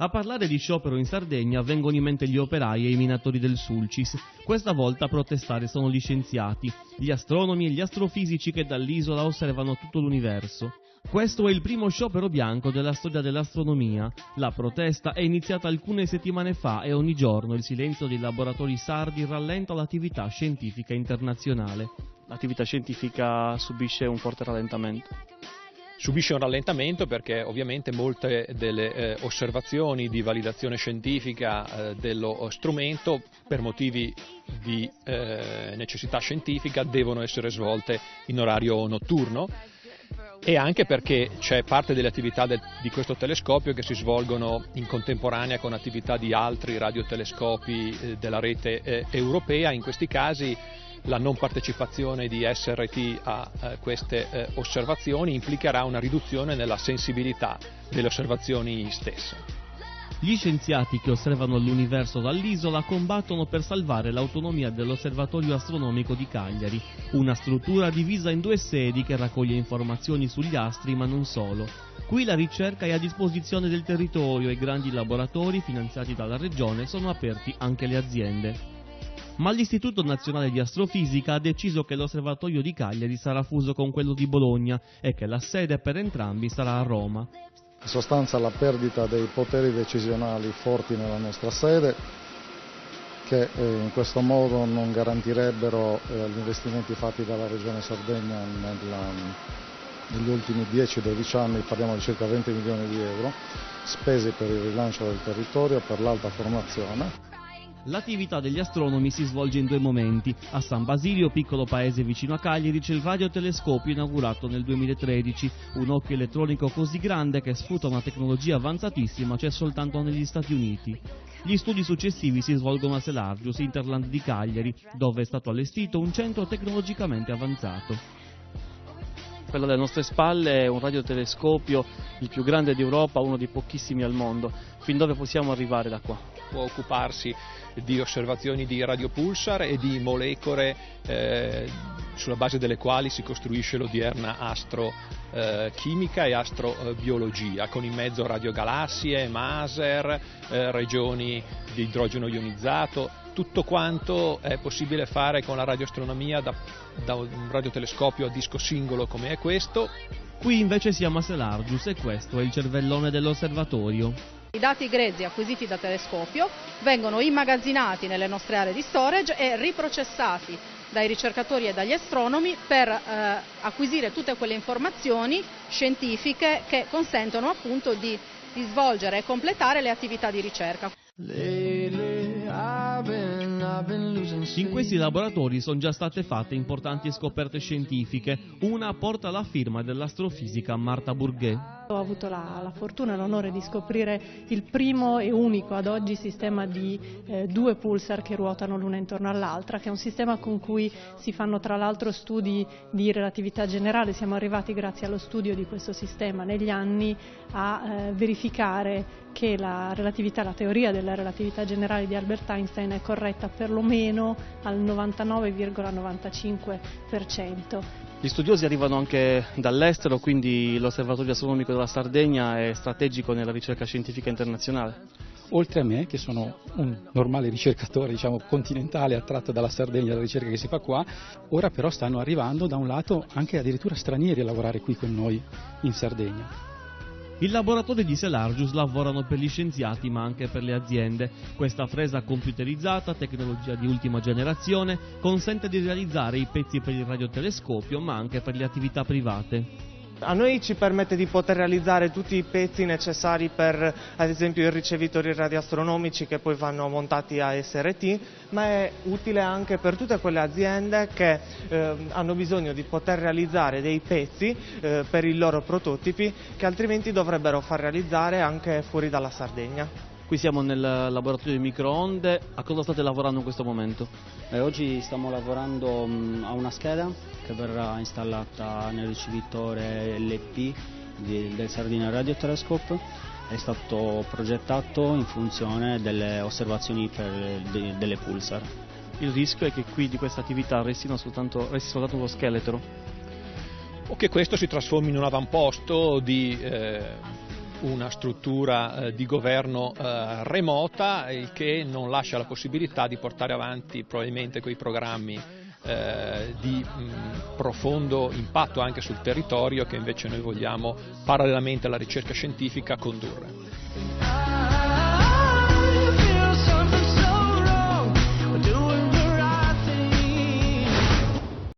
A parlare di sciopero in Sardegna vengono in mente gli operai e i minatori del Sulcis. Questa volta a protestare sono gli scienziati, gli astronomi e gli astrofisici che dall'isola osservano tutto l'universo. Questo è il primo sciopero bianco della storia dell'astronomia. La protesta è iniziata alcune settimane fa e ogni giorno il silenzio dei laboratori sardi rallenta l'attività scientifica internazionale. L'attività scientifica subisce un forte rallentamento. Subisce un rallentamento perché ovviamente molte delle osservazioni di validazione scientifica dello strumento per motivi di necessità scientifica devono essere svolte in orario notturno e anche perché c'è parte delle attività di questo telescopio che si svolgono in contemporanea con attività di altri radiotelescopi della rete europea. In questi casi la non partecipazione di SRT a queste osservazioni implicherà una riduzione nella sensibilità delle osservazioni stesse. Gli scienziati che osservano l'universo dall'isola combattono per salvare l'autonomia dell'Osservatorio Astronomico di Cagliari, una struttura divisa in due sedi che raccoglie informazioni sugli astri ma non solo. Qui la ricerca è a disposizione del territorio e grandi laboratori finanziati dalla regione sono aperti anche alle aziende. Ma l'Istituto Nazionale di Astrofisica ha deciso che l'Osservatorio di Cagliari sarà fuso con quello di Bologna e che la sede per entrambi sarà a Roma. In sostanza la perdita dei poteri decisionali forti nella nostra sede, che in questo modo non garantirebbero gli investimenti fatti dalla Regione Sardegna negli ultimi 10-12 anni, parliamo di circa 20 milioni di euro, spesi per il rilancio del territorio, per l'alta formazione. L'attività degli astronomi si svolge in due momenti. A San Basilio, piccolo paese vicino a Cagliari, c'è il radiotelescopio inaugurato nel 2013, un occhio elettronico così grande che sfrutta una tecnologia avanzatissima c'è soltanto negli Stati Uniti. Gli studi successivi si svolgono a Selargius, Interland di Cagliari, dove è stato allestito un centro tecnologicamente avanzato. Quello alle nostre spalle è un radiotelescopio, il più grande d'Europa, uno dei pochissimi al mondo. Fin dove possiamo arrivare da qua? Può occuparsi di osservazioni di radiopulsar e di molecole sulla base delle quali si costruisce l'odierna astrochimica e astrobiologia, con in mezzo radiogalassie, maser, regioni di idrogeno ionizzato. Tutto quanto è possibile fare con la radioastronomia da un radiotelescopio a disco singolo come è questo. Qui invece siamo a Selargius e questo è il cervellone dell'osservatorio. I dati grezzi acquisiti da telescopio vengono immagazzinati nelle nostre aree di storage e riprocessati dai ricercatori e dagli astronomi per acquisire tutte quelle informazioni scientifiche che consentono appunto di svolgere e completare le attività di ricerca. In questi laboratori sono già state fatte importanti scoperte scientifiche. Una porta la firma dell'astrofisica Marta Bourguet. Ho avuto la fortuna e l'onore di scoprire il primo e unico ad oggi sistema di due pulsar che ruotano l'una intorno all'altra, che è un sistema con cui si fanno tra l'altro studi di relatività generale. Siamo arrivati grazie allo studio di questo sistema negli anni a verificare che la teoria della relatività generale di Albert Einstein è corretta perlomeno al 99,95%. Gli studiosi arrivano anche dall'estero, quindi l'Osservatorio Astronomico della Sardegna è strategico nella ricerca scientifica internazionale. Oltre a me, che sono un normale ricercatore, continentale, attratto dalla Sardegna, dalla ricerca che si fa qua, ora però stanno arrivando da un lato anche addirittura stranieri a lavorare qui con noi in Sardegna. I laboratori di Selargius lavorano per gli scienziati ma anche per le aziende. Questa fresa computerizzata, tecnologia di ultima generazione, consente di realizzare i pezzi per il radiotelescopio ma anche per le attività private. A noi ci permette di poter realizzare tutti i pezzi necessari per, ad esempio, i ricevitori radioastronomici che poi vanno montati a SRT, ma è utile anche per tutte quelle aziende che hanno bisogno di poter realizzare dei pezzi per i loro prototipi che altrimenti dovrebbero far realizzare anche fuori dalla Sardegna. Qui siamo nel laboratorio di microonde. A cosa state lavorando in questo momento? Oggi stiamo lavorando a una scheda che verrà installata nel ricevitore LP del Sardinia Radio Telescope. È stato progettato in funzione delle osservazioni delle pulsar. Il rischio è che qui di questa attività resti soltanto uno scheletro? O che questo si trasformi in un avamposto di una struttura di governo remota, il che non lascia la possibilità di portare avanti probabilmente quei programmi di profondo impatto anche sul territorio che invece noi vogliamo, parallelamente alla ricerca scientifica, condurre.